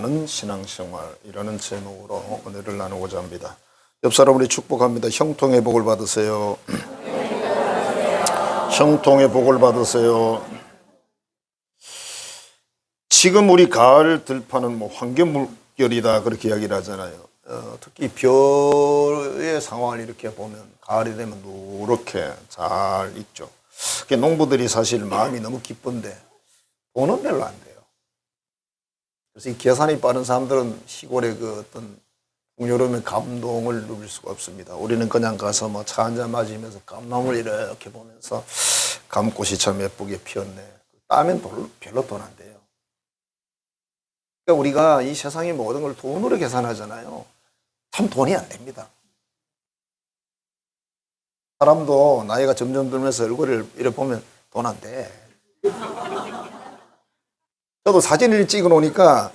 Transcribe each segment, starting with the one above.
사는 신앙생활이라는 제목으로 은혜를 나누고자 합니다. 옆 사람으로 축복합니다. 형통의 복을 받으세요. 형통의 복을 받으세요. 지금 우리 가을 들판은 환경물결이다 그렇게 이야기를 하잖아요. 특히 별의 상황을 이렇게 보면 가을이 되면 노랗게 잘 익죠. 농부들이 사실 마음이 너무 기쁜데 돈은 별로 안 돼요. 그래서 이 계산이 빠른 사람들은 시골의 그 어떤 풍요로움의 감동을 누릴 수가 없습니다. 우리는 그냥 가서 차 한잔 마시면서 감나무를 이렇게 보면서 감꽃이 참 예쁘게 피었네. 따면 별로 돈 안 돼요. 그러니까 우리가 이 세상의 모든 걸 돈으로 계산하잖아요. 참 돈이 안 됩니다. 사람도 나이가 점점 들면서 얼굴을 이렇게 보면 돈 안 돼. 저도 사진을 찍어 놓으니까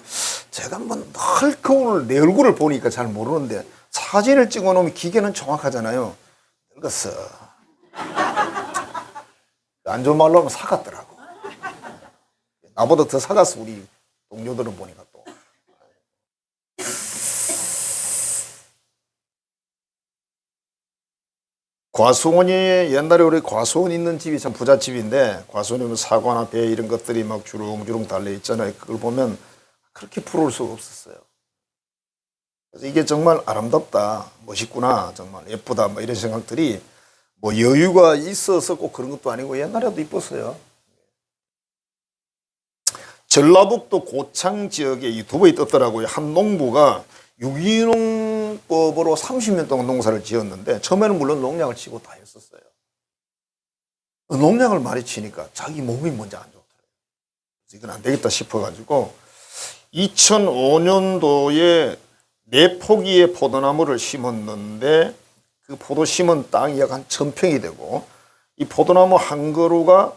제가 늘 거울을 내 얼굴을 보니까 잘 모르는데 사진을 찍어 놓으면 기계는 정확하잖아요. 늙었어. 안 좋은 말로 하면 사갔더라고. 나보다 더 사갔어 우리 동료들은 보니까 또. 과수원이 옛날에 우리 과수원 있는 집이 참 부잣집인데 과수원이면 사과나 배 이런 것들이 막 주렁주렁 달려 있잖아요. 그걸 보면 그렇게 부러울 수가 없었어요. 그래서 이게 정말 아름답다, 멋있구나, 정말 예쁘다, 이런 생각들이 여유가 있어서 꼭 그런 것도 아니고 옛날에도 이뻤어요. 전라북도 고창 지역에 이 두부에 떴더라고요. 한 농부가 유기농법으로 30년 동안 농사를 지었는데 처음에는 물론 농약을 치고 다 했었어요. 농약을 많이 치니까 자기 몸이 먼저 안 좋더라고요. 그래서 이건 안 되겠다 싶어가지고 2005년도에 4포기의 포도나무를 심었는데 그 포도 심은 땅이 약 한 1000평이 되고 이 포도나무 한 그루가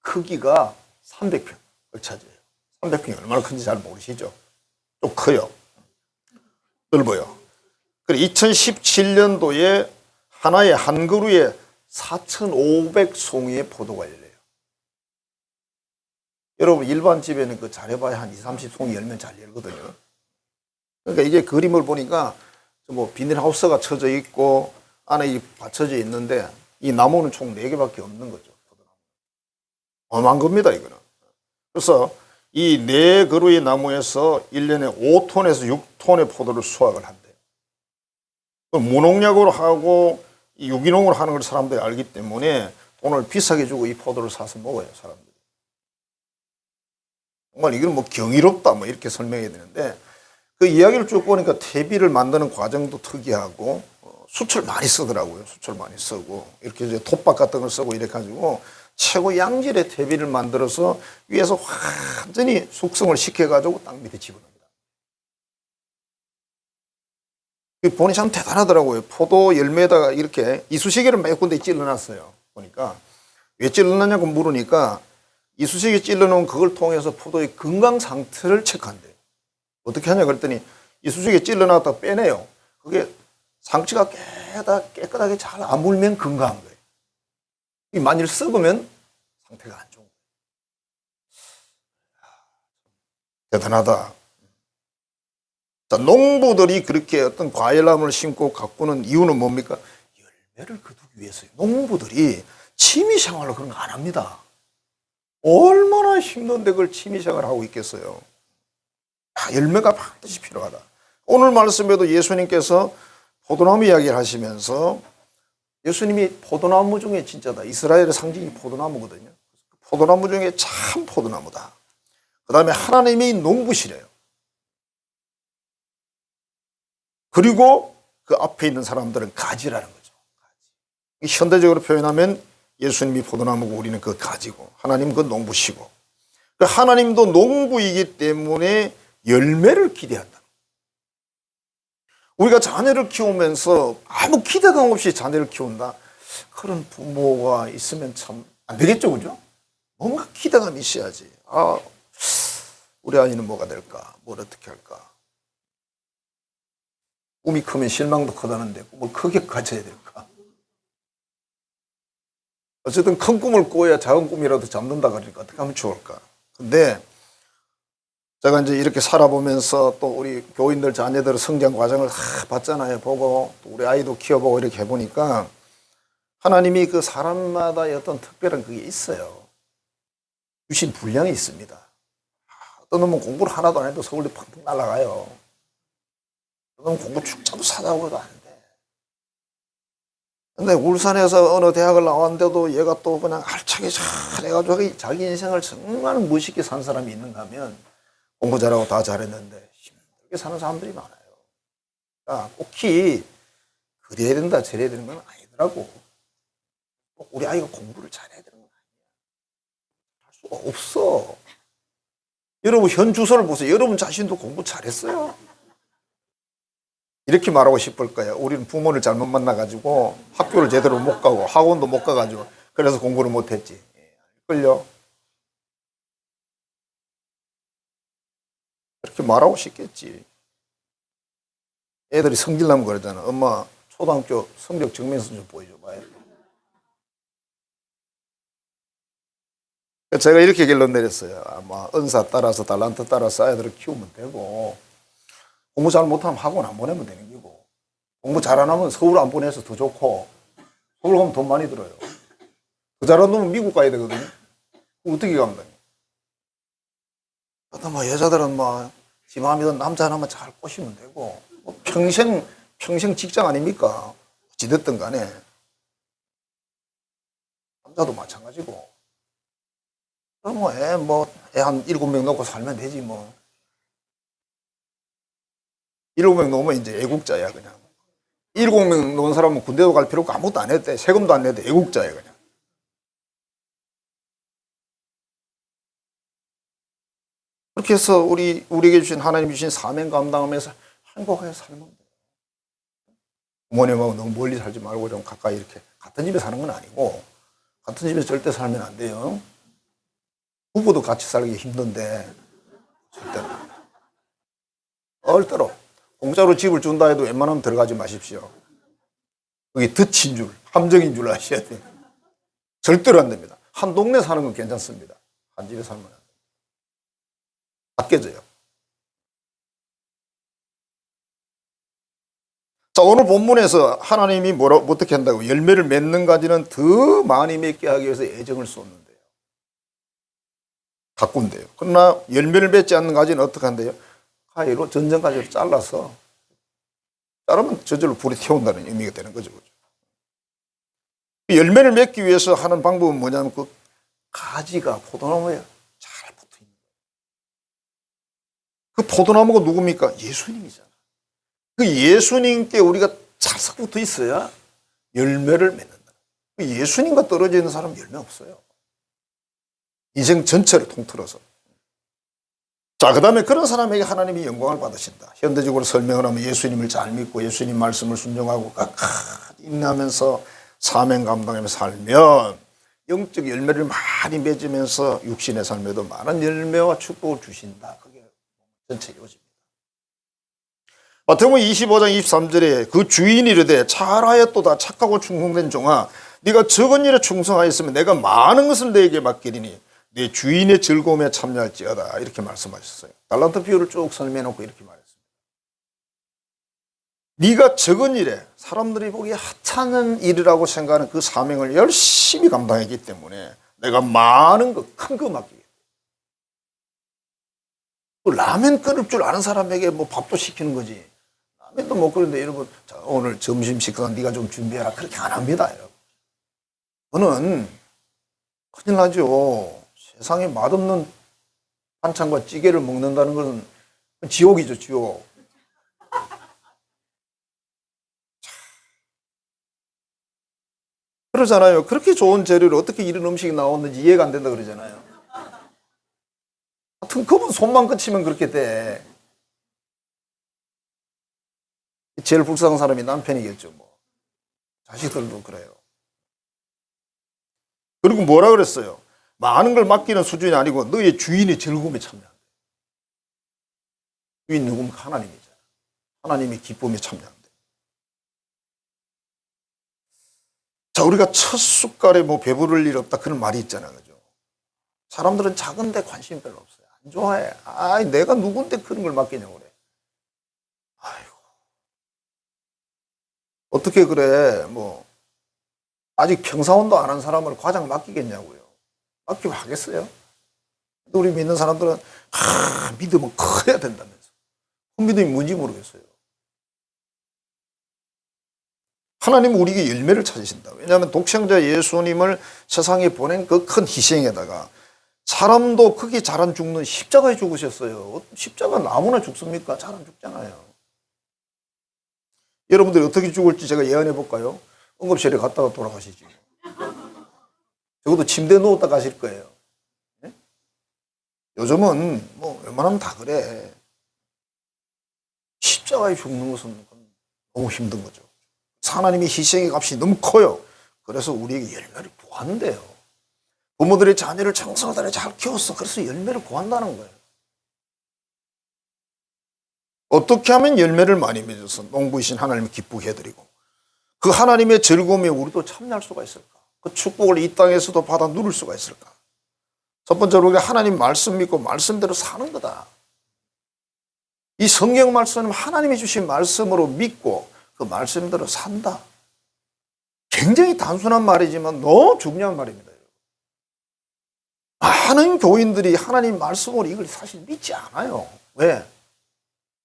크기가 300평을 차지해요. 300평이 얼마나 큰지 잘 모르시죠? 좀 커요. 넓어요. 그리고 2017년도에 하나의 한 그루에 4,500송이의 포도가 열려요. 여러분 일반 집에는 그 잘해봐야 한 20-30송이 열면 잘 열거든요. 그러니까 이게 그림을 보니까 비닐하우스가 쳐져 있고 안에 받쳐져 있는데 이 나무는 총 4개밖에 없는 거죠. 어마한 겁니다 이거는. 그래서 이 4그루의 나무에서 1년에 5톤에서 6톤의 포도를 수확을 한대요. 무농약으로 하고 유기농으로 하는 걸 사람들이 알기 때문에 돈을 비싸게 주고 이 포도를 사서 먹어요 사람들이. 정말 이건 경이롭다 이렇게 설명해야 되는데 그 이야기를 쭉 보니까 퇴비를 만드는 과정도 특이하고 수철 많이 쓰더라고요. 수철 많이 쓰고 이렇게 이제 톱밥 같은 걸 쓰고 이렇게 가지고 최고 양질의 퇴비를 만들어서 위에서 완전히 숙성을 시켜가지고 땅 밑에 집어넣습니다. 보니 참 대단하더라고요. 포도 열매에다가 이렇게 이쑤시개를 몇 군데 찔러놨어요. 보니까 왜 찔러놨냐고 물으니까 이쑤시개 찔러놓은 그걸 통해서 포도의 건강 상태를 체크한대요. 어떻게 하냐 그랬더니 이쑤시개 찔러놨다가 빼내요. 그게 상처가 깨끗하게 잘 아물면 건강한 거예요. 만일 썩으면 상태가 안 좋은 거예요. 대단하다. 자, 농부들이 그렇게 어떤 과일나무를 심고 가꾸는 이유는 뭡니까? 열매를 거두기 위해서요. 농부들이 취미생활로 그런 거 안 합니다. 얼마나 힘든데 그걸 취미생활을 하고 있겠어요. 열매가 반드시 필요하다. 오늘 말씀에도 예수님께서 포도나무 이야기를 하시면서 예수님이 포도나무 중에 진짜다. 이스라엘의 상징이 포도나무거든요. 포도나무 중에 참 포도나무다. 그 다음에 하나님이 농부시래요. 그리고 그 앞에 있는 사람들은 가지라는 거죠. 가지. 현대적으로 표현하면 예수님이 포도나무고 우리는 그 가지고 하나님 그 농부시고 하나님도 농부이기 때문에 열매를 기대한다. 우리가 자녀를 키우면서 아무 기대감 없이 자녀를 키운다. 그런 부모가 있으면 참 안 되겠죠, 그죠? 뭔가 기대감이 있어야지. 우리 아이는 뭐가 될까? 뭘 어떻게 할까? 꿈이 크면 실망도 크다는데 꿈을 크게 가져야 될까? 어쨌든 큰 꿈을 꿔야 작은 꿈이라도 잡는다 그러니까 어떻게 하면 좋을까? 근데 제가 이제 이렇게 살아보면서 또 우리 교인들 자녀들 성장 과정을 다 봤잖아요. 보고 또 우리 아이도 키워보고 이렇게 해보니까 하나님이 그 사람마다 어떤 특별한 그게 있어요. 주신 분량이 있습니다. 어떤 놈은 공부를 하나도 안 해도 서울대 팡팡 날아가요. 어떤 놈은 공부 축자도 사자고 해도 안 돼. 근데 울산에서 어느 대학을 나왔는데도 얘가 또 그냥 알차게 잘 해가지고 자기 인생을 정말 멋있게 산 사람이 있는가 하면 공부 잘하고 다 잘했는데 힘들게 사는 사람들이 많아요. 그러니까 꼭히 그래야 된다 저래야 되는 건 아니더라고. 우리 아이가 공부를 잘해야 되는 건 아니야. 할 수가 없어. 여러분 현 주소를 보세요. 여러분 자신도 공부 잘했어요? 이렇게 말하고 싶을 거예요. 우리는 부모를 잘못 만나가지고 학교를 제대로 못 가고 학원도 못 가가지고 그래서 공부를 못했지. 끌려. 이렇게 말하고 싶겠지. 애들이 성질 나면 그러잖아. 엄마 초등학교 성적 증명서 좀 보여줘봐요. 제가 이렇게 결론 내렸어요. 아마 은사 따라서 달란트 따라서 아이들을 키우면 되고 공부 잘 못하면 학원 안 보내면 되는 거고 공부 잘 안 하면 서울 안 보내서 더 좋고 서울 가면 돈 많이 들어요. 더 잘한 놈은 미국 가야 되거든요. 어떻게 가면 되냐. 어떤 뭐 여자들은 뭐 지 마음이든 남자 하나만 잘 꼬시면 되고 뭐 평생 직장 아닙니까? 어찌됐든 간에 남자도 마찬가지고 그럼 뭐 애 한 7명 놓고 살면 되지 뭐. 7명 놓으면 이제 애국자야 그냥. 7명 놓은 사람은 군대도 갈 필요 없고 아무것도 안 했대. 세금도 안 내도 애국자야 그냥. 그렇게 해서 우리에게 주신 하나님 주신 사명 감당하면서 행복하게 살면 돼요. 부모님하고 너무 멀리 살지 말고 좀 가까이 이렇게 같은 집에 사는 건 아니고 같은 집에서 절대 살면 안 돼요. 부부도 같이 살기 힘든데 절대로. 얼때로 공짜로 집을 준다 해도 웬만하면 들어가지 마십시오. 그게 덫인 줄, 함정인 줄 아셔야 돼요. 절대로 안 됩니다. 한 동네 사는 건 괜찮습니다. 한 집에 살면 안 돼요. 다 깨져요. 자, 오늘 본문에서 하나님이 어떻게 한다고? 열매를 맺는 가지는 더 많이 맺게 하기 위해서 애정을 쏟는데요. 가꾼대요. 그러나 열매를 맺지 않는 가지는 어떻게 한대요? 가위로 전정가지로 잘라서 자르면 저절로 불이 태운다는 의미가 되는 거죠. 열매를 맺기 위해서 하는 방법은 뭐냐면 그 가지가 포도나무에 잘 붙어 있는 거예요. 그 포도나무가 누굽니까? 예수님이잖아. 그 예수님께 우리가 찰싹 붙어 있어야 열매를 맺는다. 그 예수님과 떨어져 있는 사람은 열매 없어요. 인생 전체를 통틀어서. 자, 그 다음에 그런 사람에게 하나님이 영광을 받으신다. 현대적으로 설명을 하면 예수님을 잘 믿고 예수님 말씀을 순종하고 끝까지 인내하면서 사명 감당하면서 살면 영적 열매를 많이 맺으면서 육신의 삶에도 많은 열매와 축복을 주신다. 그게 전체 요지입니다. 마태복음 25장 23절에 그 주인이 이르되 잘하였도다 착하고 충성된 종아 네가 적은 일에 충성하였으면 내가 많은 것을 너에게 맡기리니 내 주인의 즐거움에 참여할지어다. 이렇게 말씀하셨어요. 달란트 비유를 쭉 설명해놓고 이렇게 말했습니다. 네가 적은 일에 사람들이 보기에 하찮은 일이라고 생각하는 그 사명을 열심히 감당했기 때문에 내가 많은 것, 큰 거 맡기겠다. 라면 끓일 줄 아는 사람에게 뭐 밥도 시키는 거지. 라면도 못 끓이는데 여러분 자, 오늘 점심 식사 네가 좀 준비해라. 그렇게 안 합니다. 여러분. 그거는 큰일 나죠. 세상에 맛없는 반찬과 찌개를 먹는다는 것은 지옥이죠, 지옥. 그러잖아요. 그렇게 좋은 재료를 어떻게 이런 음식이 나왔는지 이해가 안 된다 그러잖아요. 하여튼 그분 손만 그치면 그렇게 돼. 제일 불쌍한 사람이 남편이겠죠, 뭐. 자식들도 그래요. 그리고 뭐라 그랬어요? 많은 걸 맡기는 수준이 아니고 너의 주인의 즐거움에 참여한다. 주인 누굽니까? 하나님이잖아. 하나님의 기쁨에 참여한다. 자, 우리가 첫 숟갈에 뭐 배부를 일 없다 그런 말이 있잖아요. 그죠? 사람들은 작은데 관심이 별로 없어요. 안 좋아해. 아이, 내가 누군데 그런 걸 맡기냐고 그래. 아이고. 어떻게 그래. 뭐, 아직 평사원도 안 한 사람을 과장 맡기겠냐고요. 맡기면 하겠어요? 우리 믿는 사람들은, 믿음은 커야 된다면서. 그 믿음이 뭔지 모르겠어요. 하나님은 우리에게 열매를 찾으신다. 왜냐하면 독생자 예수님을 세상에 보낸 그 큰 희생에다가 사람도 크게 잘 안 죽는 십자가에 죽으셨어요. 십자가 아무나 죽습니까? 잘 안 죽잖아요. 여러분들이 어떻게 죽을지 제가 예언해 볼까요? 응급실에 갔다가 돌아가시지. 적어도 침대에 누웠다 가실 거예요. 네? 요즘은 뭐 웬만하면 다 그래. 십자가에 죽는 것은 너무 힘든 거죠. 하나님의 희생의 값이 너무 커요. 그래서 우리에게 열매를 구한대요. 부모들의 자녀를 청성하다니 잘 키웠어. 그래서 열매를 구한다는 거예요. 어떻게 하면 열매를 많이 맺어서 농부이신 하나님을 기쁘게 해드리고 그 하나님의 즐거움에 우리도 참여할 수가 있을까? 그 축복을 이 땅에서도 받아 누릴 수가 있을까? 첫 번째로 우리가 하나님 말씀 믿고 말씀대로 사는 거다. 이 성경 말씀은 하나님이 주신 말씀으로 믿고 그 말씀대로 산다. 굉장히 단순한 말이지만 너무 중요한 말입니다. 많은 교인들이 하나님 말씀으로 이걸 사실 믿지 않아요. 왜?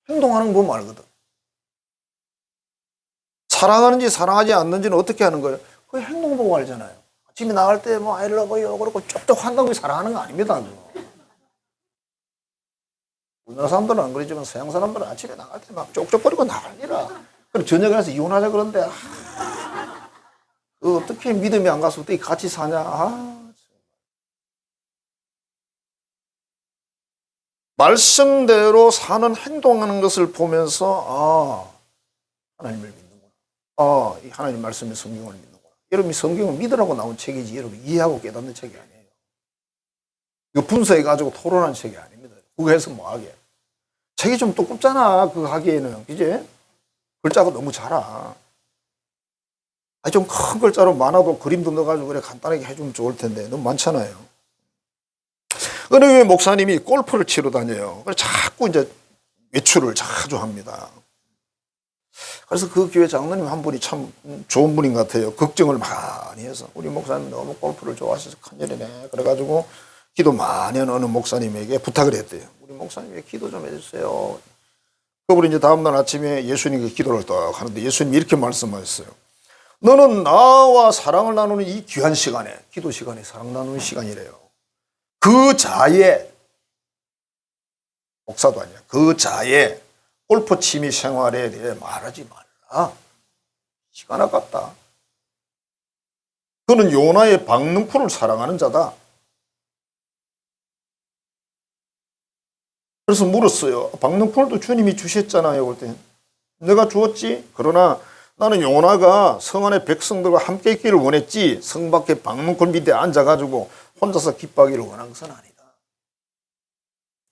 행동하는 거 보면 알거든. 사랑하는지 사랑하지 않는지는 어떻게 하는 거예요? 그 행동 보고 알잖아요. 아침에 나갈 때 뭐 I love you 그러고 쪽쪽 한다고 사랑하는 거 아닙니다. 우리나라 사람들은 안 그러지만 서양 사람들은 아침에 나갈 때 막 쪽쪽거리고 나갈리라. 그럼 저녁에 가서 이혼하자 그런데 어떻게 믿음이 안 가서 어떻게 같이 사냐. 말씀대로 사는 행동하는 것을 보면서 하나님을 믿는구나. 이 하나님 말씀의 성경을 믿는구나. 여러분이 성경을 믿으라고 나온 책이지 여러분 이해하고 깨닫는 책이 아니에요. 이거 분석해가지고 토론하는 책이 아닙니다. 그거 해서 뭐하게. 책이 좀 두껍잖아. 그거 하기에는. 그지? 글자가 너무 작아. 좀 큰 글자로 많아도 그림도 넣어가지고 그래 간단하게 해주면 좋을 텐데 너무 많잖아요. 어느 교회 목사님이 골프를 치러 다녀요. 그래서 자꾸 이제 외출을 자주 합니다. 그래서 그 교회 장로님 한 분이 참 좋은 분인 것 같아요. 걱정을 많이 해서 우리 목사님 너무 골프를 좋아하셔서 큰일이네. 그래가지고 기도 많이 하는 어느 목사님에게 부탁을 했대요. 우리 목사님에게 기도 좀 해주세요. 그분이 이제 다음날 아침에 예수님께 기도를 딱 하는데 예수님이 이렇게 말씀하셨어요. 너는 나와 사랑을 나누는 이 귀한 시간에, 기도 시간에 사랑 나누는 시간이래요. 그 자에, 목사도 아니야. 그 자에 골프 취미 생활에 대해 말하지 말라. 시간 아깝다. 그는 요나의 박능풀을 사랑하는 자다. 그래서 물었어요. 박능풀도 주님이 주셨잖아요. 그럴 때 내가 주었지. 그러나 나는 요나가 성 안의 백성들과 함께 있기를 원했지 성 밖에 박능풀 밑에 앉아가지고 혼자서 기뻐하기를 원한 것은 아니다.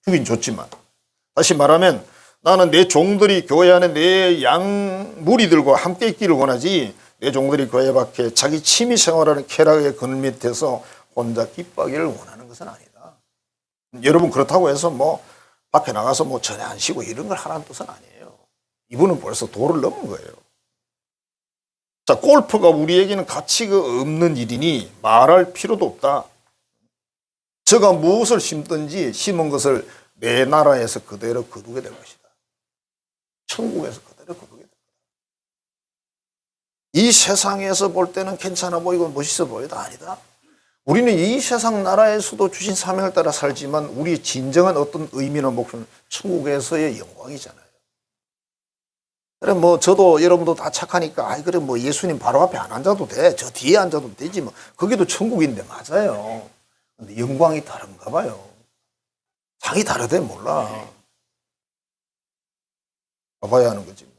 주긴 줬지만 다시 말하면 나는 내 종들이 교회 안에 내 양 무리들과 함께 있기를 원하지 내 종들이 교회 밖에 자기 취미 생활하는 쾌락의 그늘 밑에서 혼자 기뻐하기를 원하는 것은 아니다. 여러분 그렇다고 해서 뭐 밖에 나가서 뭐 전에 안 쉬고 이런 걸 하라는 뜻은 아니에요. 이분은 벌써 도를 넘은 거예요. 자, 골프가 우리에게는 가치가 없는 일이니 말할 필요도 없다. 저가 무엇을 심든지 심은 것을 내 나라에서 그대로 거두게 될 것이다. 천국에서 그대로 거두게 될 것이다. 이 세상에서 볼 때는 괜찮아 보이고 멋있어 보여도 아니다. 우리는 이 세상 나라에서도 주신 사명을 따라 살지만 우리의 진정한 어떤 의미나 목표는 천국에서의 영광이잖아요. 그래 뭐 저도 여러분도 다 착하니까 그래 뭐 예수님 바로 앞에 안 앉아도 돼. 저 뒤에 앉아도 되지 뭐. 거기도 천국인데 맞아요. 근데 영광이 다른가 봐요. 상이 다르대 몰라. 봐봐야 하는 거지.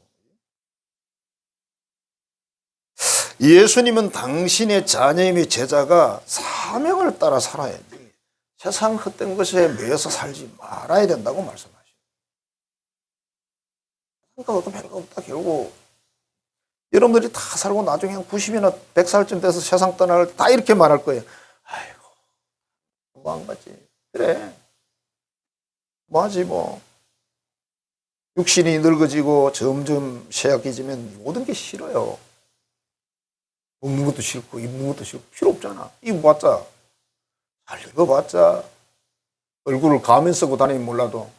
예수님은 당신의 자녀이며 제자가 사명을 따라 살아야지 세상 헛된 것에 매여서 살지 말아야 된다고 말씀하시죠. 그러니까 별거 없다. 결국 여러분들이 다 살고 나중에 한 90이나 100살쯤 돼서 세상 떠날 때 다 이렇게 말할 거예요. 아이고 뭐 안 갔지. 그래. 뭐하지 뭐. 육신이 늙어지고 점점 쇠약해지면 모든 게 싫어요. 먹는 것도 싫고 입는 것도 싫고 필요 없잖아. 입어봤자 잘 입어봤자 얼굴을 가면 쓰고 다니면 몰라도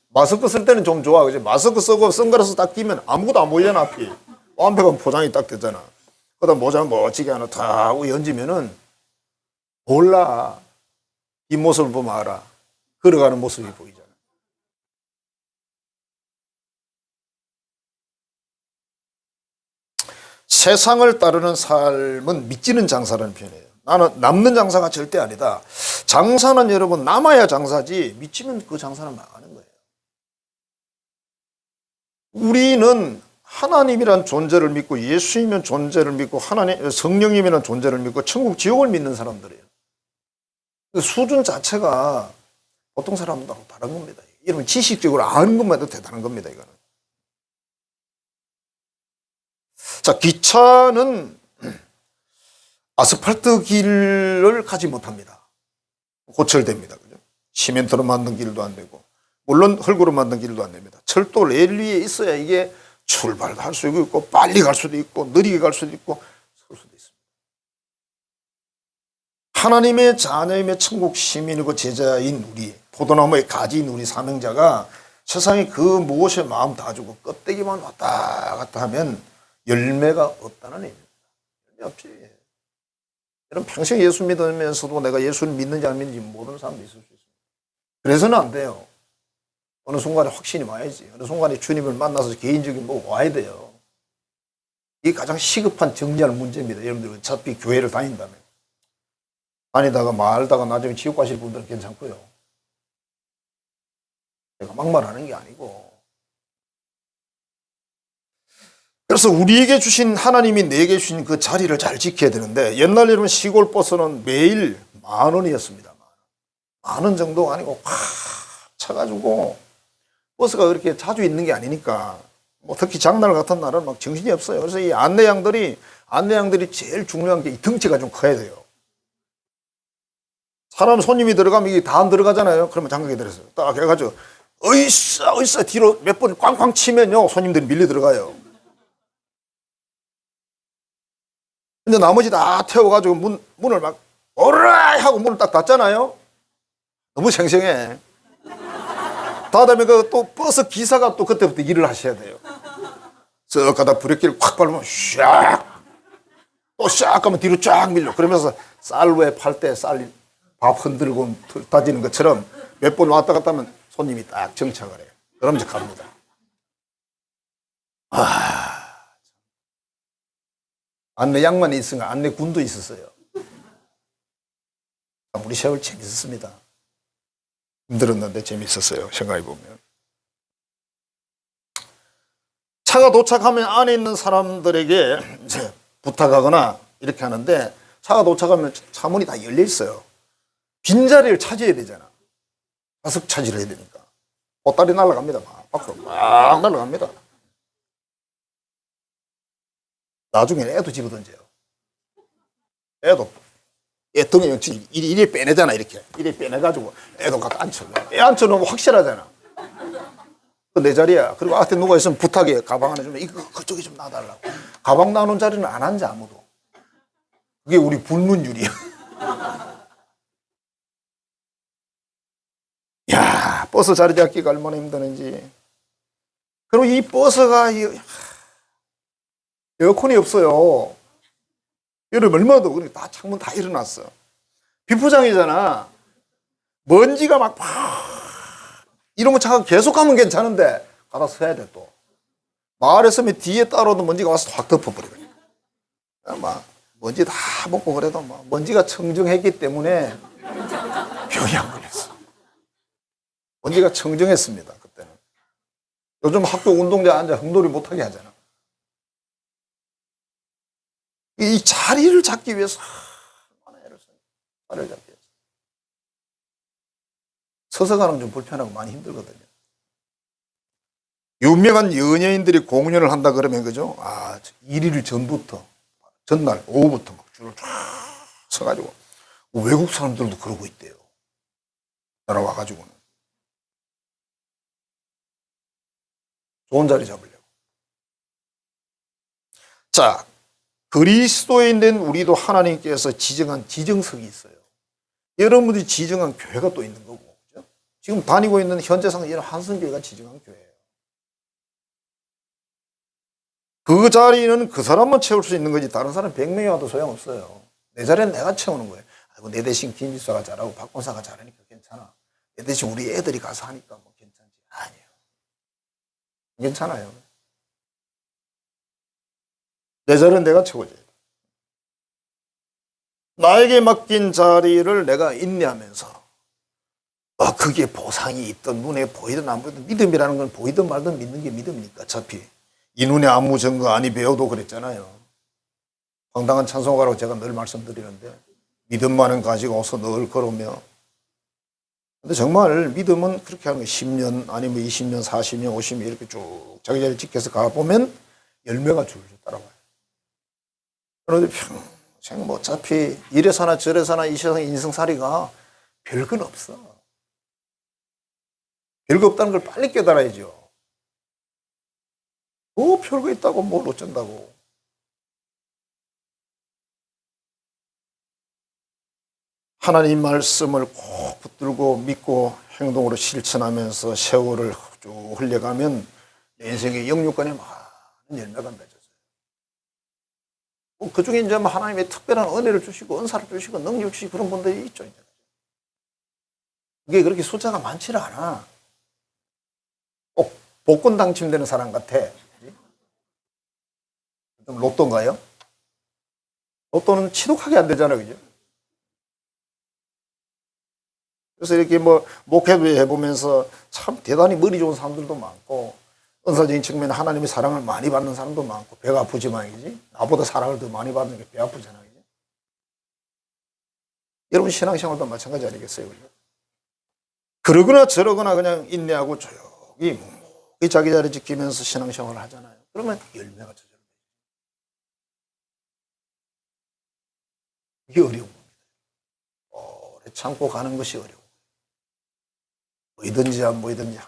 마스크 쓸 때는 좀 좋아. 그지? 마스크 쓰고 선글라스 딱 끼면 아무것도 안 보이잖아. 앞이 완벽한 포장이 딱 되잖아. 그다음 모자 멋지게 하나 다 하고 얹으면은 몰라. 이 모습을 보면 알아. 걸어가는 모습이 보이잖아. 세상을 따르는 삶은 미치는 장사라는 표현이에요. 나는 남는 장사가 절대 아니다. 장사는 여러분 남아야 장사지 미치면 그 장사는 망하는 거예요. 우리는 하나님이란 존재를 믿고 예수님이란 존재를 믿고 하나님 성령님이란 존재를 믿고 천국 지옥을 믿는 사람들이에요. 그 수준 자체가 보통 사람들하고 다른 겁니다. 여러분 지식적으로 아는 것만 해도 대단한 겁니다. 이거는. 자, 기차는 아스팔트 길을 가지 못합니다. 고철됩니다. 그죠? 시멘트로 만든 길도 안 되고, 물론 흙으로 만든 길도 안 됩니다. 철도 레일 위에 있어야 이게 출발도 할 수 있고, 빨리 갈 수도 있고, 느리게 갈 수도 있고, 설 수도 있습니다. 하나님의 자녀이며 천국 시민이고 제자인 우리, 포도나무의 가지인 우리 사명자가 세상에 그 무엇에 마음 다 주고 껍데기만 왔다 갔다 하면 열매가 없다는 의미입니다. 열매 없지. 여러분 평생 예수 믿으면서도 내가 예수를 믿는지 안 믿는지 모르는 사람도 있을 수 있습니다. 그래서는 안 돼요. 어느 순간에 확신이 와야지. 어느 순간에 주님을 만나서 개인적인 뭐 와야 돼요. 이게 가장 시급한 정리할 문제입니다. 여러분들 어차피 교회를 다닌다면. 다니다가 말다가 나중에 지옥 가실 분들은 괜찮고요. 제가 막말하는 게 아니고. 그래서 우리에게 주신 하나님이 내게 주신 그 자리를 잘 지켜야 되는데 옛날 여러분 시골 버스는 매일 10,000원이었습니다. 10,000원 정도가 아니고 팍 차가지고 버스가 그렇게 자주 있는 게 아니니까 뭐 특히 장날 같은 날은 막 정신이 없어요. 그래서 이 안내양들이 제일 중요한 게 이 덩치가 좀 커야 돼요. 사람 손님이 들어가면 이게 다 안 들어가잖아요. 그러면 장갑이 들었어요. 딱 해가지고 어이싸 뒤로 몇 번 꽝꽝 치면요 손님들이 밀려 들어가요. 근데 나머지 다 태워가지고 문을 막 오라 하고 문을 딱 닫잖아요. 너무 생생해. 닫으면 그 또 버스 기사가 또 그때부터 일을 하셔야 돼요. 쓱 가다 브레이크를 콱 밟으면 샥 또 샥 가면 뒤로 쫙 밀려. 그러면서 쌀왜 팔 때 쌀 밥 흔들고 다지는 것처럼 몇 번 왔다 갔다 하면 손님이 딱 정착을 해요. 그럼 이제 갑니다. 안내 양만이 있으니까 안내 군도 있었어요. 우리 세월 재밌었습니다. 힘들었는데 재밌었어요. 생각해보면. 차가 도착하면 안에 있는 사람들에게 이제 부탁하거나 이렇게 하는데 차가 도착하면 차 문이 다 열려 있어요. 빈자리를 차지해야 되잖아. 좌석 차지를 해야 되니까. 보따리 날아갑니다. 밖으로 막 날아갑니다. 나중에는 애도 집어던져요. 애도 애통이 이리 빼내잖아. 이렇게 이리 빼내가지고 애도 갖다 앉혀요. 애 앉혀놓으면 확실하잖아. 내 자리야. 그리고 앞에 누가 있으면 부탁해. 가방 하나 주면 이거 그쪽에 좀 놔달라고. 가방 놔놓은 자리는 안 앉아 아무도. 그게 우리 불문율이야. 야, 버스 자리 잡기가 얼마나 힘드는지. 그리고 이 버스가 에어컨이 없어요. 여름 얼마나 더워. 그러니까 다 창문 다 일어났어. 비포장이잖아. 먼지가 막 이러면 차가 계속 가면 괜찮은데 가다 서야 돼 또. 마을에 서면 뒤에 따라오던 먼지가 와서 확 덮어버리거든요. 막 먼지 다 먹고 그래도 막 먼지가 청정했기 때문에 병이 안 걸렸어. 먼지가 청정했습니다. 그때는. 요즘 학교 운동장에 앉아 흥놀이 못하게 하잖아. 이 자리를 잡기 위해서 얼마나 애를 써요. 자리를 잡기 위해서. 서서 가는 좀 불편하고 많이 힘들거든요. 유명한 연예인들이 공연을 한다 그러면 그죠? 1일 전부터 전날 오후부터 막 줄을 쫙 서가지고 외국 사람들도 그러고 있대요. 따라와가지고는 좋은 자리 잡으려고. 자, 그리스도인 된 우리도 하나님께서 지정한 지정석이 있어요. 여러분들이 지정한 교회가 또 있는 거고, 그죠? 지금 다니고 있는 현재상 이런 한성교회가 지정한 교회예요. 그 자리는 그 사람만 채울 수 있는 거지 다른 사람 100명이 와도 소용없어요. 내 자리는 내가 채우는 거예요. 아이고, 내 대신 김지수가 잘하고 박권사가 잘하니까 괜찮아. 내 대신 우리 애들이 가서 하니까 뭐 괜찮지. 아니에요. 괜찮아요. 내 자리는 내가 채워줘야 돼. 나에게 맡긴 자리를 내가 인내하면서 그게 보상이 있든 눈에 보이든 안 보이든 믿음이라는 건 보이든 말든 믿는 게 믿음이니까 어차피 이 눈에 아무 증거 아니 배워도 그랬잖아요. 황당한 찬송가라고 제가 늘 말씀드리는데 믿음만은 가지고 어서 늘 걸으며 근데 정말 믿음은 그렇게 하는 거예요. 10년 아니면 20년 40년 50년 이렇게 쭉 자기 자리 지켜서 가보면 열매가 줄줄 따라와요. 그런데 평생 뭐 어차피 이래서나 저래서나 이 세상 인생살이가 별건 없어. 별거 없다는 걸 빨리 깨달아야죠. 뭐 별거 있다고 뭘 어쩐다고. 하나님 말씀을 꼭 붙들고 믿고 행동으로 실천하면서 세월을 쭉 흘려가면 내 인생의 영육간에 많은 열매가 맺어져요. 그 중에 이제 하나님의 특별한 은혜를 주시고 은사를 주시고 능력 주시고 그런 분들이 있죠. 이제. 그게 그렇게 숫자가 많지는 않아. 꼭 복권 당첨되는 사람 같아. 좀 로또인가요? 로또는 치독하게 안 되잖아요. 그죠? 그래서 이렇게 뭐 목회도 해보면서 참 대단히 머리 좋은 사람들도 많고 은사적인 측면에 하나님의 사랑을 많이 받는 사람도 많고 배가 아프지만 이지 나보다 사랑을 더 많이 받는 게 배 아프잖아요. 그죠? 여러분 신앙생활도 마찬가지 아니겠어요? 그죠? 그러거나 저러거나 그냥 인내하고 조용히 묵묵히 자기 자리 지키면서 신앙생활을 하잖아요. 그러면 열매가 저절로. 이게 어려운 겁니다. 오래 참고 가는 것이 어려워. 보이든지 안 보이든지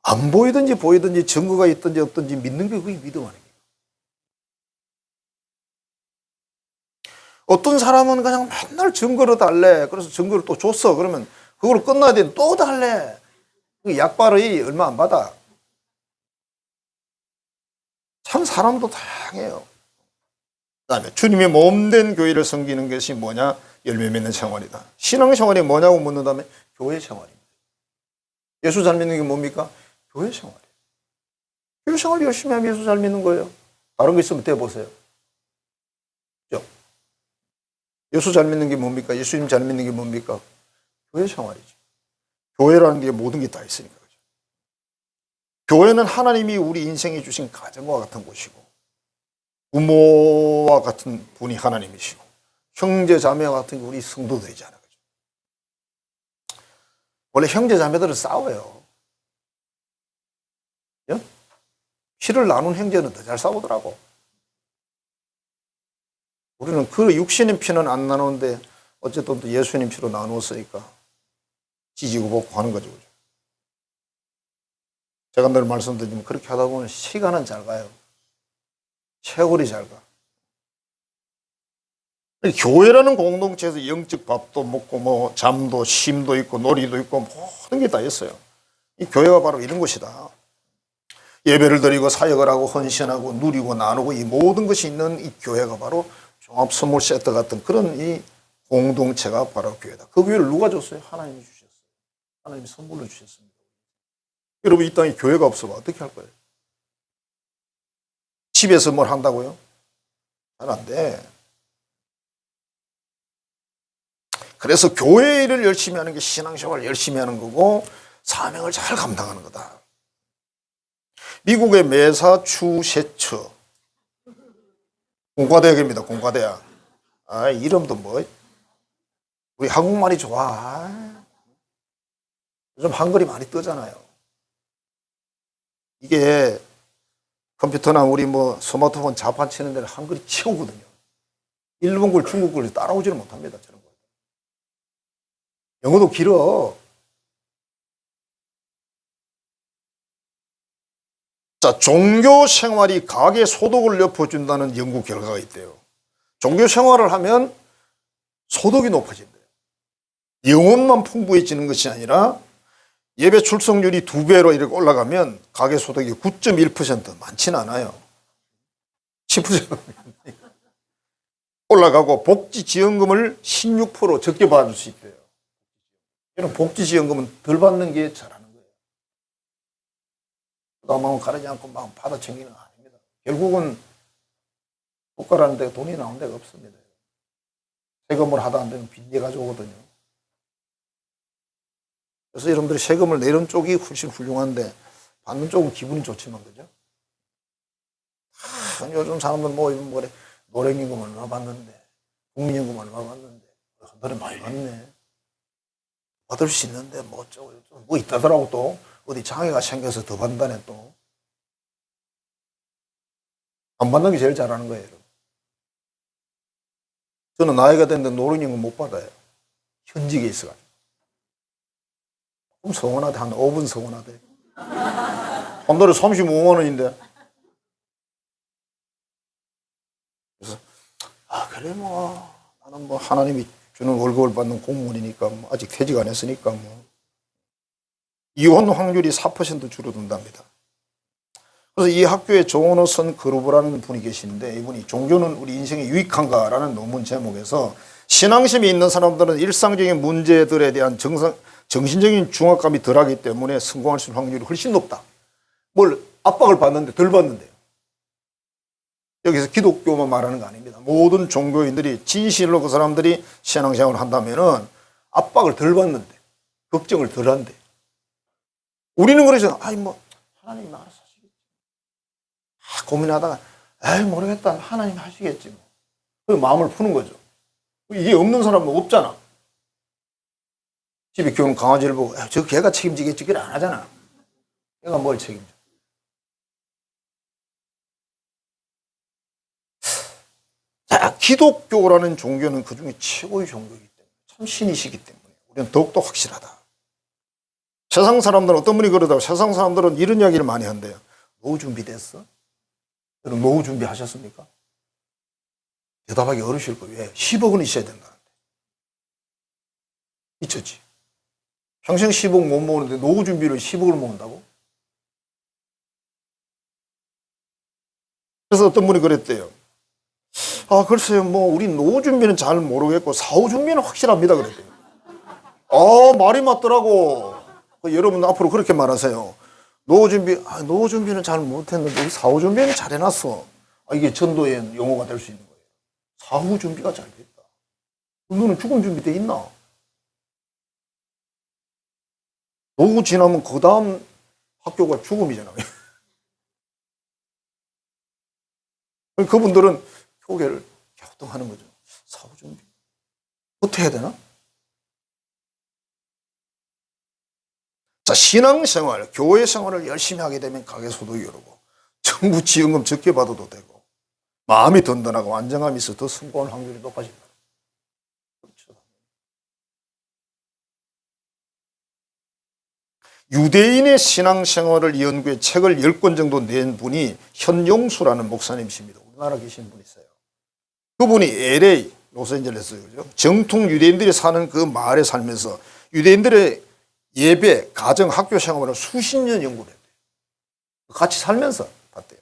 안 보이든지 보이든지 증거가 있든지 없든지 믿는 게 그게 믿음 아닙니까? 어떤 사람은 그냥 맨날 증거를 달래. 그래서 증거를 또 줬어. 그러면 그걸 끝나야 되는데 또 달래. 약발의 얼마 안 받아. 참 사람도 다양해요. 그다음에 주님의 몸된 교회를 섬기는 것이 뭐냐? 열매 맺는 생활이다. 신앙생활이 뭐냐고 묻는다면 교회 생활입니다. 예수 잘 믿는 게 뭡니까? 교회 생활이에요. 교회 생활 열심히 하면 예수 잘 믿는 거예요. 다른 거 있으면 대보세요. 그죠? 예수 잘 믿는 게 뭡니까? 예수님 잘 믿는 게 뭡니까? 교회 생활이죠. 교회라는 게 모든 게 다 있으니까. 그죠? 교회는 하나님이 우리 인생에 주신 가정과 같은 곳이고 부모와 같은 분이 하나님이시고 형제 자매와 같은 게 우리 성도들이잖아요. 그죠? 원래 형제 자매들은 싸워요. 그죠? 피를 나눈 형제는 더 잘 싸우더라고. 우리는 그 육신의 피는 안 나누는데 어쨌든 또 예수님 피로 나누었으니까 지지고 볶고 하는 거죠. 그죠? 제가 늘 말씀드리면 그렇게 하다 보면 시간은 잘 가요. 세월이 잘 가. 교회라는 공동체에서 영적 밥도 먹고 뭐 잠도 쉼도 있고 놀이도 있고 모든 게 다 있어요. 이 교회가 바로 이런 곳이다. 예배를 드리고 사역을 하고 헌신하고 누리고 나누고 이 모든 것이 있는 이 교회가 바로 종합 선물 세트 같은 그런 이 공동체가 바로 교회다. 그 교회를 누가 줬어요? 하나님이 주셨어요. 하나님이 선물로 주셨습니다. 여러분 이 땅에 교회가 없으면 어떻게 할 거예요? 집에서 뭘 한다고요? 잘 안 돼. 그래서 교회 일을 열심히 하는 게 신앙생활을 열심히 하는 거고 사명을 잘 감당하는 거다. 미국의 매사추세츠 공과대학입니다. 공과대학. 이름도 뭐 우리 한국말이 좋아. 요즘 한글이 많이 뜨잖아요. 이게 컴퓨터나 우리 뭐 스마트폰 자판 치는 데는 한글이 최고거든요. 일본글, 중국글 따라오지는 못합니다. 저런 거. 영어도 길어. 자, 종교 생활이 가계 소득을 높여준다는 연구 결과가 있대요. 종교 생활을 하면 소득이 높아진대요. 영혼만 풍부해지는 것이 아니라 예배 출석률이 2배로 이렇게 올라가면 가계 소득이 9.1% 많지는 않아요. 10% 올라가고 복지지원금을 16% 적게 받을 수 있대요. 이런 복지지원금은 덜 받는 게 잘하는 거예요. 부담하고 가르지 않고 막 받아 챙기는 거 아닙니다. 결국은 국가라는 데가 돈이 나온 데가 없습니다. 세금을 하다 안 되면 빚내 가져오거든요. 그래서 여러분들이 세금을 내는 쪽이 훨씬 훌륭한데 받는 쪽은 기분이 좋지만, 그죠? 요즘 사람들 뭐 그래, 노령연금 얼마 받는데, 국민연금 얼마 받는데, 한 달에 많이 받네. 받을 수 있는데 뭐 어쩌고 뭐 있다더라고. 또 어디 장애가 생겨서 더 받는다네. 또 안 받는 게 제일 잘하는 거예요. 저는 나이가 됐는데 노령연금 못 받아요. 현직에 있어가지고. 그럼 서운하대. 한 5분 서운하대. 한 달에 35만 원인데. 그래서 그래 뭐 나는 뭐 하나님이 주는 월급을 받는 공무원이니까 뭐 아직 퇴직 안 했으니까 뭐. 이혼 확률이 4% 줄어든답니다. 그래서 이 학교에 조원호선 그루브라는 분이 계시는데, 이분이 종교는 우리 인생에 유익한가라는 논문 제목에서 신앙심이 있는 사람들은 일상적인 문제들에 대한 정신적인 중압감이 덜하기 때문에 성공할 수 있는 확률이 훨씬 높다. 뭘 압박을 받는데 덜 받는데요. 여기서 기독교만 말하는 거 아닙니다. 모든 종교인들이 진실로 그 사람들이 신앙생활을 한다면은 압박을 덜 받는데, 걱정을 덜 한대. 우리는 그래서 뭐 하나님이 알아서 하시겠지. 고민하다가 모르겠다, 하나님 하시겠지 뭐. 그 마음을 푸는 거죠. 이게 없는 사람은 없잖아. 집에 키우는 강아지를 보고 저 개가 책임지겠지, 그걸 안 하잖아. 얘가 뭘 책임져. 자, 기독교라는 종교는 그 중에 최고의 종교이기 때문에, 참 신이시기 때문에 우리는 더욱더 확실하다. 세상 사람들은 어떤 분이 그러다가, 세상 사람들은 이런 이야기를 많이 한대요. 노후 준비됐어? 여러분 노후 준비하셨습니까? 대답하기 어려우실 거예요. 왜? 10억은 있어야 된다는데. 미쳤지. 평생 10억 못 모으는데 노후 준비를 10억을 모은다고? 그래서 어떤 분이 그랬대요. 글쎄요, 뭐 우리 노후 준비는 잘 모르겠고 사후 준비는 확실합니다, 그랬대요. 말이 맞더라고. 여러분 앞으로 그렇게 말하세요. 노후 준비는 잘 못했는데 우리 사후 준비는 잘 해놨어. 이게 전도의 용어가 될 수 있는 거예요. 사후 준비가 잘 됐다. 너는 죽음 준비돼 있나? 노후 지나면 그 다음 학교가 죽음이잖아요. 그분들은 교계를 갸우뚱하는 거죠. 사후 준비 어떻게 해야 되나? 자, 신앙생활, 교회 생활을 열심히 하게 되면 가계소득이 오르고 정부 지원금 적게 받아도 되고 마음이 든든하고 안정감이 있어 더 성공할 확률이 높아진다. 그렇죠. 유대인의 신앙생활을 연구해 책을 10권 정도 낸 분이 현용수라는 목사님이십니다. 우리나라 계신 분이 있어요. 그분이 LA, 로스앤젤레스, 그죠? 정통 유대인들이 사는 그 마을에 살면서 유대인들의 예배, 가정, 학교 생활을 수십 년 연구를 했대요. 같이 살면서 봤대요.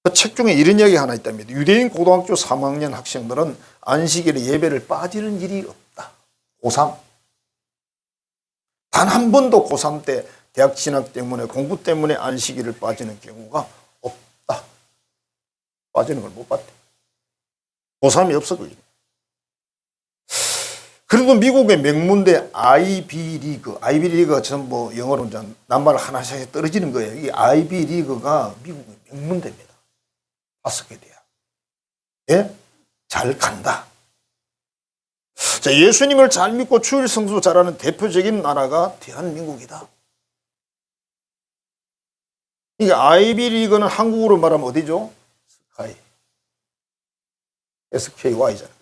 그 책 중에 이런 이야기 하나 있답니다. 유대인 고등학교 3학년 학생들은 안식일에 예배를 빠지는 일이 없다. 고3. 단 한 번도 고3 때 대학 진학 때문에, 공부 때문에 안식일을 빠지는 경우가 없다. 빠지는 걸 못 봤대. 고3이 없어, 그게. 그래도 미국의 명문대 아이비리그가 전부 영어로 낱말 하나씩 떨어지는 거예요. 이 아이비리그가 미국의 명문대입니다. 5개 대학. 예? 잘 간다. 자, 예수님을 잘 믿고 주일 성수 잘하는 대표적인 나라가 대한민국이다. 이게 아이비리그는 한국어로 말하면 어디죠? 스카이. SKY잖아요.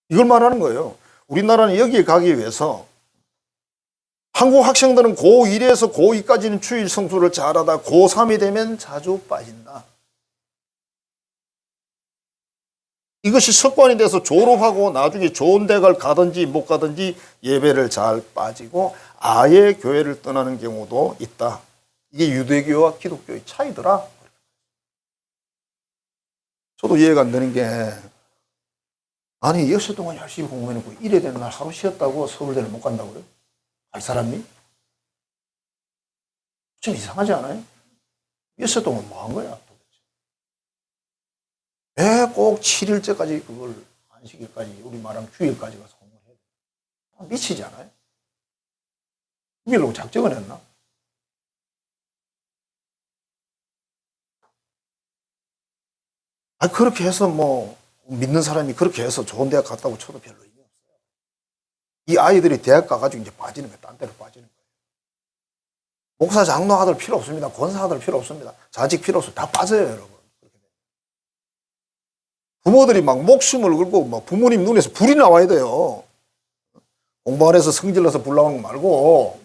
이걸 말하는 거예요. 우리나라는 여기에 가기 위해서 한국 학생들은 고1에서 고2까지는 추일 성수를 잘하다 고3이 되면 자주 빠진다. 이것이 습관이 돼서 졸업하고 나중에 좋은 대학을 가든지 못 가든지 예배를 잘 빠지고 아예 교회를 떠나는 경우도 있다. 이게 유대교와 기독교의 차이더라. 저도 이해가 안 되는 게, 아니 6시 동안 열심히 공부해놓고 일해야 되는 날 하루 쉬었다고 서울대를 못 간다고요? 갈 사람이? 좀 이상하지 않아요? 6시 동안 뭐 한 거야? 왜 꼭 7일째까지 그걸 안식일까지 우리 말하면 주일까지 가서 공부를 해야 돼? 미치지 않아요? 이기려고 작정을 했나? 아 그렇게 해서 뭐 믿는 사람이 그렇게 해서 좋은 대학 갔다고 쳐도 별로 의미 없어요. 이 아이들이 대학 가가지고 이제 빠지는 거예요. 딴 데로 빠지는 거예요. 목사 장로 아들 필요 없습니다. 권사 아들 필요 없습니다. 자직 필요 없어요. 다 빠져요, 여러분. 부모들이 막 목숨을 걸고 막 부모님 눈에서 불이 나와야 돼요. 공부 안 해서 성질나서 불 나오는 거 말고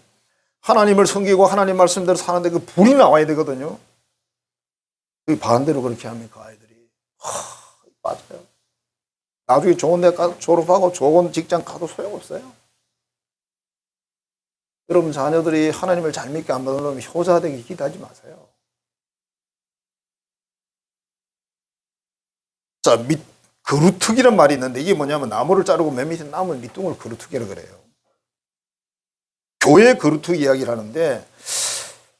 하나님을 섬기고 하나님 말씀대로 사는데 그 불이 나와야 되거든요. 그 반대로 그렇게 하면 그 아이들이 빠져요. 나중에 좋은 데 가서 졸업하고 좋은 직장 가도 소용없어요. 여러분 자녀들이 하나님을 잘 믿게 안 받으려면 효자되기 기대하지 마세요. 자, 그루트기란 말이 있는데 이게 뭐냐면 나무를 자르고 맨 밑에 남은 밑둥을 그루트기라 그래요. 교회 그루트기 이야기를 하는데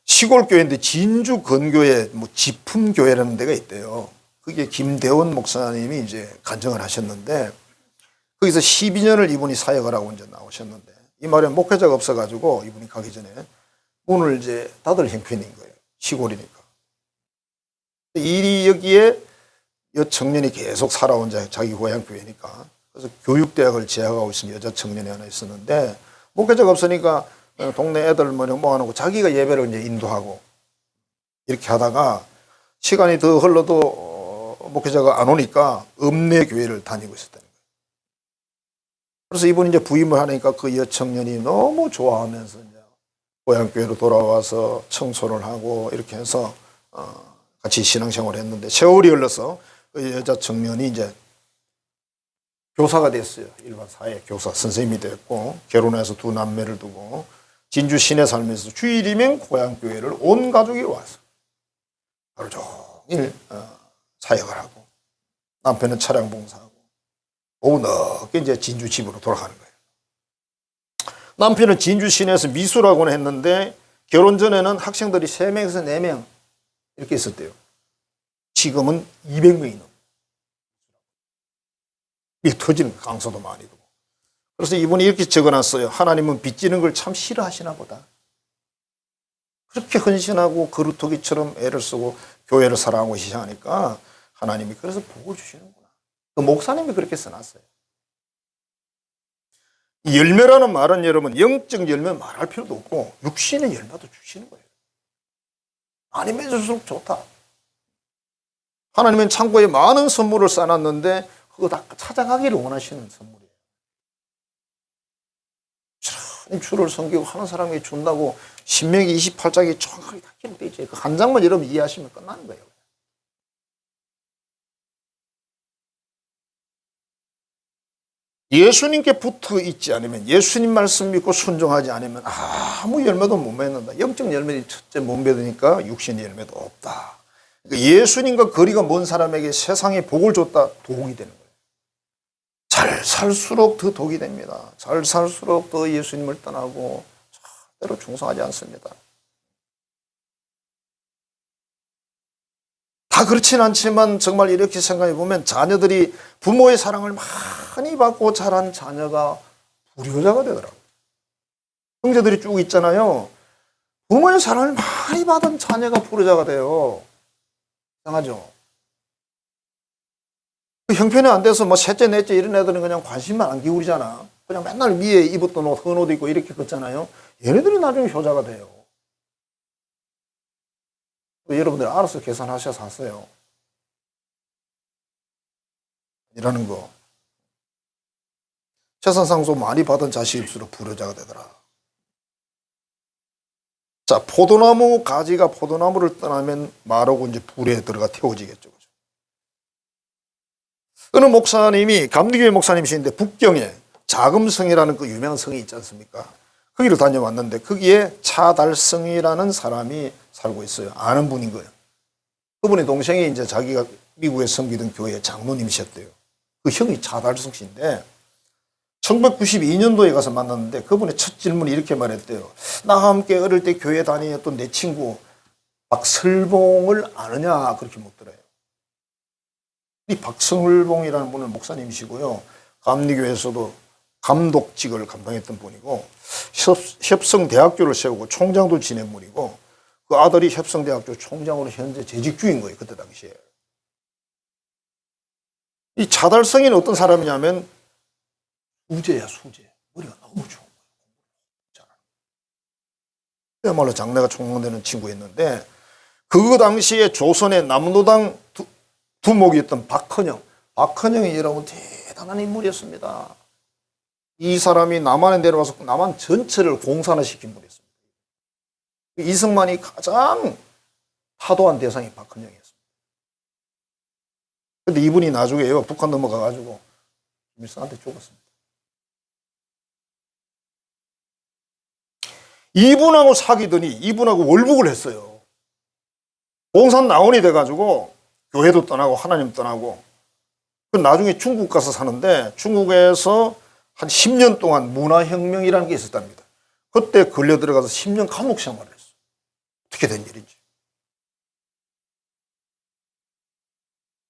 시골 교회인데 진주 근교에 뭐 지품교회라는 데가 있대요. 그게 김대원 목사님이 이제 간증을 하셨는데 거기서 12년을 이분이 사역을 하고 이제 나오셨는데 이 말에 목회자가 없어가지고 이분이 가기 전에 문을 이제 닫을 형편인 거예요. 시골이니까. 이 여기에 여청년이 계속 살아온 자기 고향 교회니까 그래서 교육대학을 재학하고 있는 여자 청년이 하나 있었는데 목회자가 없으니까 동네 애들 모아놓고 자기가 예배를 이제 인도하고 이렇게 하다가 시간이 더 흘러도 목회자가 안 오니까 읍내 교회를 다니고 있었다는 거예요. 그래서 이분이 이제 부임을 하니까 그 여청년이 너무 좋아하면서 이제 고향 교회로 돌아와서 청소를 하고 이렇게 해서 같이 신앙생활을 했는데 세월이 흘러서 그 여자 청년이 이제 교사가 됐어요. 일반 사회 교사 선생님이 됐고 결혼해서 두 남매를 두고 진주 시내 살면서 주일이면 고향 교회를 온 가족이 와서 하루 종일 사역을 하고 남편은 차량 봉사하고 오후 늦게 이제 진주 집으로 돌아가는 거예요. 남편은 진주 시내에서 미술학원을 했는데 결혼 전에는 학생들이 3명에서 4명 이렇게 있었대요. 지금은 200명이 넘어요. 이게 터지는 거예요. 강사도 많이 두고. 그래서 이분이 이렇게 적어놨어요. 하나님은 빚지는 걸 참 싫어하시나 보다. 그렇게 헌신하고 그루터기처럼 애를 쓰고 교회를 사랑하고 시작하니까 하나님이 그래서 복을 주시는구나. 그 목사님이 그렇게 써놨어요. 열매라는 말은 여러분 영적 열매 말할 필요도 없고 육신의 열매도 주시는 거예요. 많이 맺을수록 좋다. 하나님은 창고에 많은 선물을 쌓아놨는데 그거 다 찾아가기를 원하시는 선물이에요. 주를 섬기고 하는 사람에게 준다고 신명기 28장에 정확하게 다 기록되어 있죠. 그 한 장만 여러분 이해하시면 끝나는 거예요. 예수님께 붙어 있지 않으면 예수님 말씀 믿고 순종하지 않으면 아무 열매도 못 맺는다. 영적 열매는 첫째 못 맺으니까 육신의 열매도 없다. 그러니까 예수님과 거리가 먼 사람에게 세상에 복을 줬다 독이 되는 거예요. 잘 살수록 더 독이 됩니다. 잘 살수록 더 예수님을 떠나고 절대로 충성하지 않습니다. 다 그렇진 않지만 정말 이렇게 생각해 보면 자녀들이 부모의 사랑을 많이 받고 자란 자녀가 불효자가 되더라고요. 형제들이 쭉 있잖아요. 부모의 사랑을 많이 받은 자녀가 불효자가 돼요. 이상하죠? 그 형편이 안 돼서 뭐 셋째, 넷째 이런 애들은 그냥 관심만 안 기울이잖아. 그냥 맨날 위에 입었던 옷, 헌 옷 입고 이렇게 걷잖아요. 얘네들이 나중에 효자가 돼요. 여러분들 알아서 계산하셔서 하세요. 이라는 거. 재산상속 많이 받은 자식일수록 불효자가 되더라. 자, 포도나무 가지가 포도나무를 떠나면 마르고 이제 불에 들어가 태워지겠죠. 어느 목사님이, 감리교회 목사님이신데 북경에 자금성이라는 그 유명한 성이 있지 않습니까? 거기를 다녀왔는데 거기에 차달성이라는 사람이 살고 있어요. 아는 분인 거예요. 그분의 동생이 이제 자기가 미국에 섬기던 교회 장로님이셨대요. 그 형이 차달성 씨인데 1992년도에 가서 만났는데 그분의 첫 질문이 이렇게 말했대요. 나와 함께 어릴 때 교회 다니었던 내 친구 박설봉을 아느냐 그렇게 묻더래요. 이 박설봉이라는 분은 목사님이시고요. 감리교회에서도 감독직을 감당했던 분이고 협성대학교를 세우고 총장도 지낸 분이고 그 아들이 협성대학교 총장으로 현재 재직 중인 거예요. 그때 당시에. 이 차달성이는 어떤 사람이냐면 수재야, 수재. 머리가 너무 좋은 거예요. 그야말로 장래가 촉망되는 친구였는데 그 당시에 조선의 남노당 두목이었던 박헌영이 여러분 대단한 인물이었습니다. 이 사람이 남한에 내려와서 남한 전체를 공산화시킨 분이었습니다. 이승만이 가장 타도한 대상이 박헌영이었습니다. 그런데 이분이 나중에 북한 넘어가가지고 김일성한테 죽었습니다. 이분하고 사귀더니 이분하고 월북을 했어요. 공산 나원이 돼가지고 교회도 떠나고 하나님 떠나고 나중에 중국 가서 사는데 중국에서 한 10년 동안 문화혁명이라는 게 있었답니다. 그때 걸려 들어가서 10년 감옥 생활을 했어요. 어떻게 된 일인지.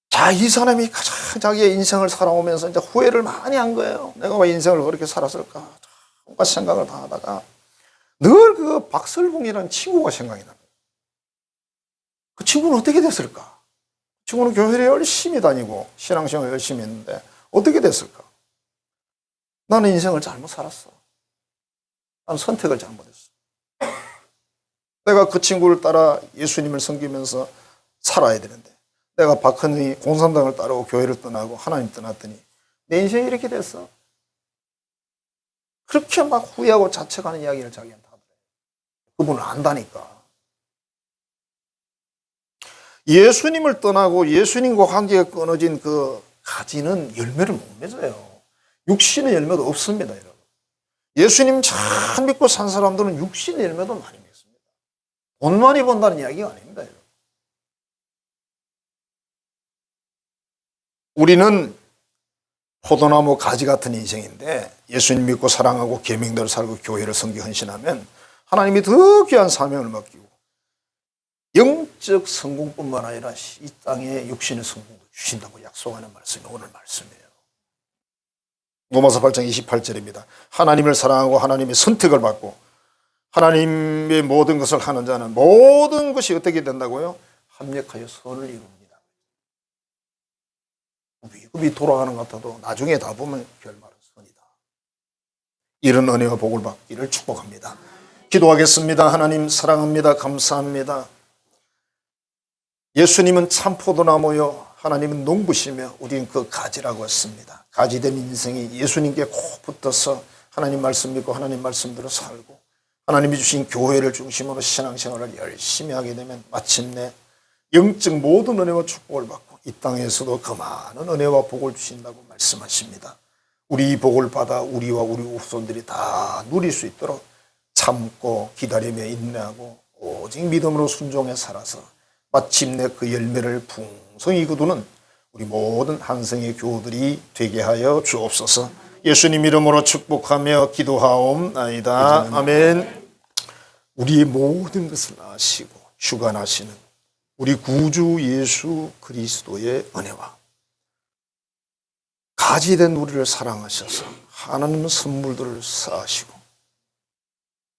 자, 이 사람이 가장 자기의 인생을 살아오면서 이제 후회를 많이 한 거예요. 내가 왜 인생을 그렇게 살았을까? 온갖 생각을 다 하다가 늘 그 박설봉이라는 친구가 생각이 나요. 그 친구는 어떻게 됐을까? 그 친구는 교회를 열심히 다니고 신앙생활 열심히 했는데 어떻게 됐을까? 나는 인생을 잘못 살았어. 나는 선택을 잘못했어. 내가 그 친구를 따라 예수님을 섬기면서 살아야 되는데 내가 박헌영이 공산당을 따르고 교회를 떠나고 하나님 떠났더니 내 인생이 이렇게 됐어. 그렇게 막 후회하고 자책하는 이야기를 자기한테 하더래요. 그분을 안다니까. 예수님을 떠나고 예수님과 관계가 끊어진 그 가지는 열매를 못 맺어요. 육신의 열매도 없습니다, 여러분. 예수님 잘 믿고 산 사람들은 육신의 열매도 많이 맺습니다. 돈 많이 번다는 이야기가 아닙니다, 여러분. 우리는 포도나무 가지 같은 인생인데 예수님 믿고 사랑하고 계명대로 살고 교회를 섬기고 헌신하면 하나님이 더 귀한 사명을 맡기고 영적 성공뿐만 아니라 이 땅에 육신의 성공도 주신다고 약속하는 말씀이 오늘 말씀이에요. 로마서 8장 28절입니다. 하나님을 사랑하고 하나님의 선택을 받고 하나님의 모든 것을 하는 자는 모든 것이 어떻게 된다고요? 합력하여 선을 이룹니다. 위급이 돌아가는 것 같아도 나중에 다 보면 결말은 선이다. 이런 은혜와 복을 받기를 축복합니다. 기도하겠습니다. 하나님 사랑합니다. 감사합니다. 예수님은 참 포도나무요 하나님은 농부시며 우리는 그 가지라고 했습니다. 가지된 인생이 예수님께 꼭 붙어서 하나님 말씀 믿고 하나님 말씀대로 살고 하나님이 주신 교회를 중심으로 신앙생활을 열심히 하게 되면 마침내 영적 모든 은혜와 축복을 받고 이 땅에서도 그 많은 은혜와 복을 주신다고 말씀하십니다. 우리 이 복을 받아 우리와 우리 후손들이 다 누릴 수 있도록 참고 기다리며 인내하고 오직 믿음으로 순종해 살아서 마침내 그 열매를 풍성히 거두는 우리 모든 한성의 교우들이 되게 하여 주옵소서. 예수님 이름으로 축복하며 기도하옵나이다. 아멘. 우리의 모든 것을 아시고 주관하시는 우리 구주 예수 그리스도의 은혜와 가지된 우리를 사랑하셔서 하나님 선물들을 쌓으시고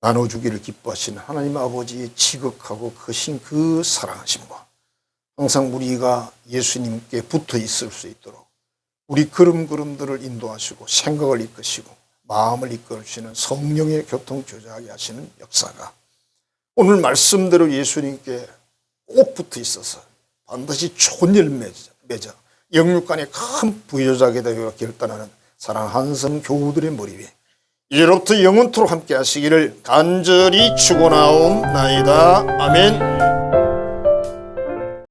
나눠주기를 기뻐하시는 하나님 아버지의 지극하고 크신 그 사랑하심과 항상 우리가 예수님께 붙어 있을 수 있도록 우리 걸음걸음들을 인도하시고 생각을 이끄시고 마음을 이끌어주시는 성령의 교통 교제하게 하시는 역사가 오늘 말씀대로 예수님께 꼭 붙어 있어서 반드시 좋은 열매 맺어 영육간에 큰 부여자게 되기로 결단하는 사랑 한성 교우들의 머리 위에 이제로부터 영원토록 함께 하시기를 간절히 축원하옵나이다. 아멘.